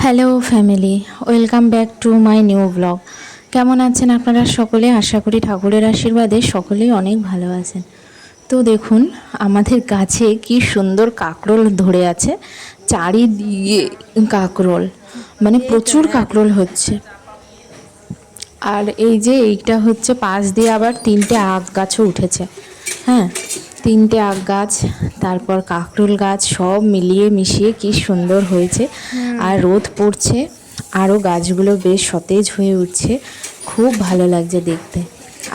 Hello family, welcome back to my new blog. কেমন আছেন আপনারা সকলে? আশা করি ঠাকুরের আশীর্বাদে সকলেই অনেক ভালো আছেন। তো দেখুন আমাদের গাছে কি সুন্দর কাঁকরোল ধরে আছে, চারিদিকে কাঁকরোল, মানে প্রচুর কাঁকরোল হচ্ছে। আর এই যে এইটা হচ্ছে পাশ দিয়ে আবার 3টে আখ গাছও উঠেছে। হ্যাঁ, 3টে আখ গাছ, তারপর কাঁকরোল গাছ, সব মিলিয়ে মিশিয়ে কি সুন্দর হয়েছে। আর রোদ পড়ছে, আরও গাছগুলো বেশ সতেজ হয়ে উঠছে, খুব ভালো লাগছে দেখতে।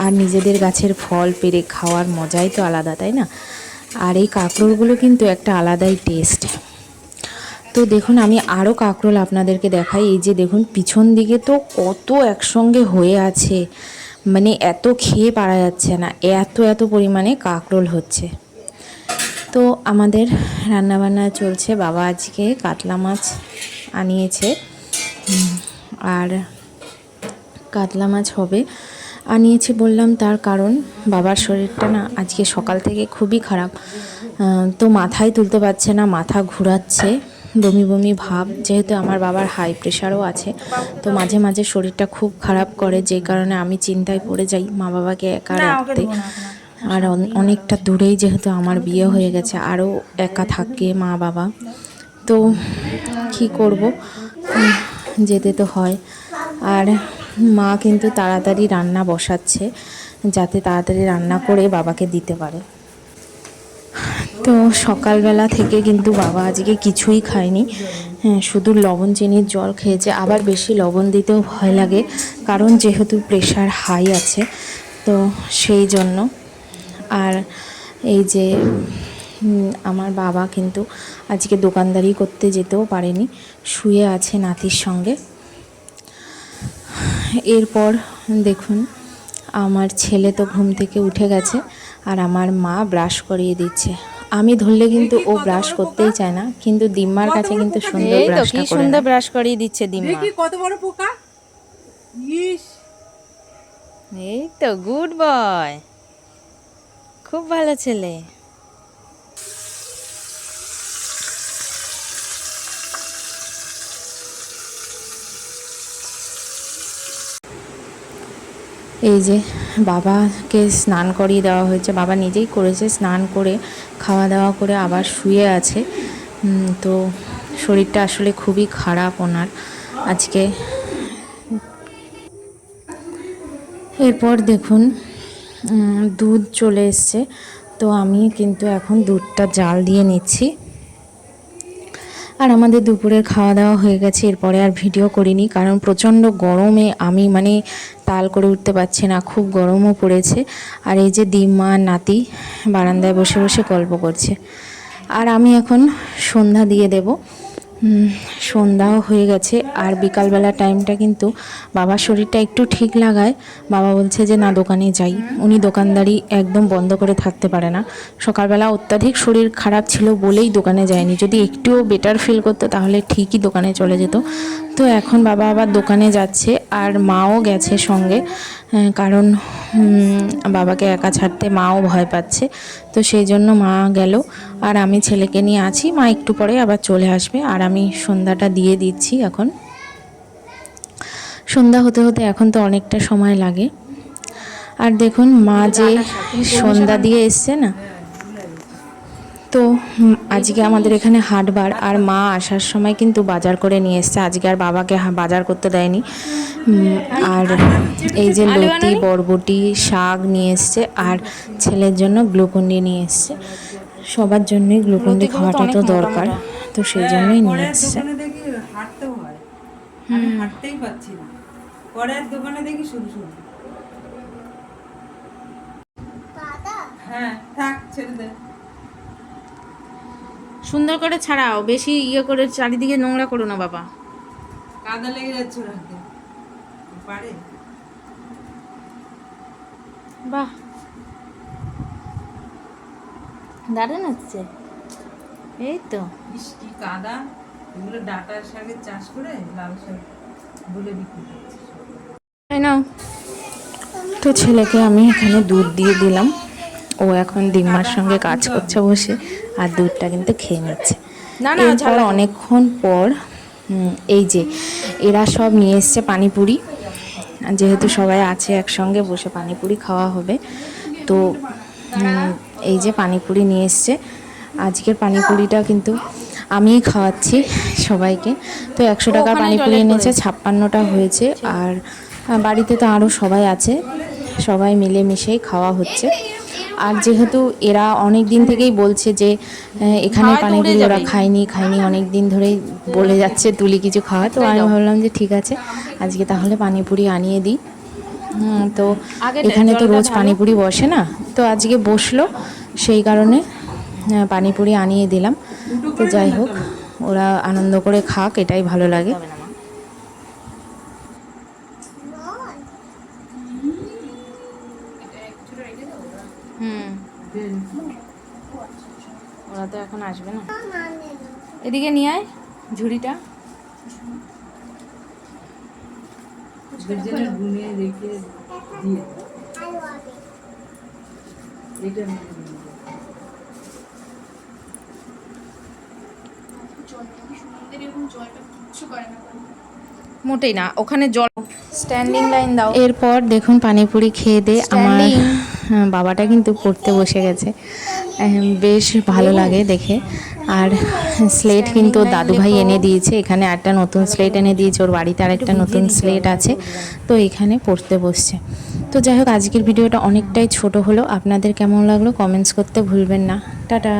আর নিজেদের গাছের ফল পেড়ে খাওয়ার মজাই তো আলাদা, তাই না? আর এই কাঁকরোলগুলো কিন্তু একটা আলাদাই টেস্ট। তো দেখুন আমি আরও কাঁকরোল আপনাদেরকে দেখাই। এই যে দেখুন পিছন দিকে তো কত একসঙ্গে হয়ে আছে, মানে এত খেয়ে পারা যাচ্ছে না, এত এত পরিমাণে কাঁকরোল হচ্ছে। তো আমাদের রান্নাবান্না চলছে। বাবা আজকে কাতলা মাছ আনিয়েছে, আর কাতলা মাছ হবে। আনিয়েছে বললাম তার কারণ বাবার শরীরটা না আজকে সকাল থেকে খুবই খারাপ। তো মাথায় তুলতে পারছে না, মাথা ঘোরাচ্ছে, বমি বমি ভাব। যেহেতু আমার বাবার হাই প্রেশারও আছে, তো মাঝে মাঝে শরীরটা খুব খারাপ করে, যে কারণে আমি চিন্তায় পড়ে যাই মা বাবাকে একা রাখতে। আর অনেকটা দূরেই যেহেতু আমার বিয়ে হয়ে গেছে, আরও একা থাকে মা বাবা, তো কি করব, যেতে তো হয়। আর মা কিন্তু তাড়াতাড়ি রান্না বসাচ্ছে, যাতে তাড়াতাড়ি রান্না করে বাবাকে দিতে পারে। তো সকালবেলা থেকে কিন্তু বাবা আজকে কিছুই খায়নি, হ্যাঁ, শুধু লবণ চিনির জল খেয়েছে। আবার বেশি লবণ দিতেও ভয় লাগে, কারণ যেহেতু প্রেশার হাই আছে, তো সেই জন্য। আর এই যে আমার বাবা কিন্তু আজকে দোকানদারি করতে যেতেও পারেনি, শুয়ে আছে নাতির সঙ্গে। এরপর দেখুন আমার ছেলে তো ঘুম থেকে উঠে গেছে, আর আমার মা ব্রাশ করিয়ে দিচ্ছে। আমি ধরলে কিন্তু ও ব্রাশ করতেই চায় না, কিন্তু দিম্মার কাছে কিন্তু সুন্দর ব্রাশটা করে সুন্দর ব্রাশ করিয়ে দিচ্ছে দিম্মা। দেখি কত বড় পোকা। ইস, এই তো গুড বয়, খুব ভালো ছেলে। এই যে বাবাকে স্নান করিয়ে দেওয়া হয়েছে, বাবা নিজেই করেছে, স্নান করে খাওয়া দাওয়া করে আবার শুয়ে আছে। তো শরীরটা আসলে খুবই খারাপ ওনার আজকে। এরপর দেখুন দুধ চলে এসছে, তো আমি কিন্তু এখন দুধটা জাল দিয়ে নিচ্ছি। আর আমাদের দুপুরের খাওয়া দাওয়া হয়ে গেছে। এরপরে আর ভিডিও করিনি, কারণ প্রচণ্ড গরমে আমি মানে তাল করে উঠতে পারছি না, খুব গরমও পড়েছে। আর এই যে দিম্মা নাতি বারান্দায় বসে বসে গল্প করছে। আর আমি এখন সন্ধ্যা দিয়ে দেব। সন্ধ্যাও হয়ে গেছে। আর বিকালবেলা টাইমটা কিন্তু বাবার শরীরটা একটু ঠিক লাগায় বাবা বলছে যে না দোকানে যাই। উনি দোকানদারি একদম বন্ধ করে থাকতে পারে না। সকালবেলা অত্যাধিক শরীর খারাপ ছিল বলেই দোকানে যায়নি, যদি একটুও বেটার ফিল করতো তাহলে ঠিকই দোকানে চলে যেত। তো এখন বাবা আবার দোকানে যাচ্ছে, আর মাও গেছে সঙ্গে, কারণ বাবাকে একা ছাড়তে মাও ভয় পাচ্ছে। তো সেই জন্য মা গেল, আর আমি ছেলেকে নিয়ে আছি। মা একটু পরে আবার চলে আসবে। আর আমি সন্ধ্যাটা দিয়ে দিচ্ছি। এখন সন্ধ্যা হতে হতে এখন তো অনেকটা সময় লাগে। আর দেখুন মা যে সন্ধ্যা দিয়ে এসছে না, তো আজকে আমাদের এখানে হাটবার, আর মা আসার সময় কিন্তু বাজার করে নিয়ে এসছে। আজকে আর বাবাকে বাজার করতে দেয়নি। আর এই যে লতি বরবটি শাক নিয়ে এসছে, আর ছেলের জন্য গ্লুকন্ডি নিয়ে এসছে। সবার জন্যই গ্লুকন্ডি খাওয়াটা তো দরকার, তো সেই জন্যই নিয়ে এসছে। দেখি হাঁটতেও হয়, আমি হাঁটতেই পাচ্ছি না। পরের দোকানে দেখি শুধু শুধু। হ্যাঁ থাক, ছেড়ে দে। সুন্দর করে ছাড়াও, বেশি ইয়ে করে চারিদিকে নোংরা করো না বাবা। কাদা লেগে যাচ্ছে ওর হাতে, পারে। বাহ, দারুণ হচ্ছে। এই তো ইস কি কাদা, এগুলো ডাঁটার শাকের চাষ করে লাল শাক বলে বিক্রি করছে। তাই না? তো ছেলেকে আমি এখানে দুধ দিয়ে দিলাম, ও এখন দিম্মার সঙ্গে কাজ করছে বসে, আর দুধটা কিন্তু খেয়ে নিচ্ছে। এরপর অনেকক্ষণ পর এই যে এরা সব নিয়ে এসছে পানিপুরি, যেহেতু সবাই আছে একসঙ্গে বসে পানিপুরি খাওয়া হবে। তো এই যে পানিপুরি নিয়ে এসছে। আজকের পানিপুরিটা কিন্তু আমিই খাওয়াচ্ছি সবাইকে। তো 100 টাকা পানিপুরি এনেছে, 56টা হয়েছে। আর বাড়িতে তো আরও সবাই আছে, সবাই মিলেমিশেই খাওয়া হচ্ছে। আর যেহেতু এরা অনেক দিন থেকেই বলছে যে এখানে পানিপুরি ওরা খায়নি অনেক দিন ধরেই বলে যাচ্ছে তুলি কিছু খাওয়া, তো আমি ভাবলাম যে ঠিক আছে আজকে তাহলে পানিপুরি আনিয়ে দিই। তো এখানে তো রোজ পানিপুরি বসে না, তো আজকে বসলো, সেই কারণে পানিপুরি আনিয়ে দিলাম। তো যাই হোক, ওরা আনন্দ করে খাক, এটাই ভালো লাগে। ওরা তো এখন আসবে না। এদিকে নিয়ে আয় ঝুড়িটা। গুনে রেখে দিয়ে এটা মোটেই না, ওখানে জল স্ট্যান্ডিং লাইন দাও। এরপর দেখুন পানিপুরি খেয়ে দিয়ে আমার বাবাটা কিন্তু পড়তে বসে গেছে, বেশ ভালো লাগে দেখে। আর স্লেট কিন্তু দাদুভাই এনে দিয়েছে, এখানে একটা নতুন স্লেট এনে দিয়েছে, ওর বাড়িতে আরেকটা নতুন স্লেট আছে, তো এখানে পড়তে বসছে। তো যাই হোক, আজকের ভিডিওটা অনেকটাই ছোট হলো, আপনাদের কেমন লাগলো কমেন্টস করতে ভুলবেন না। টাটা।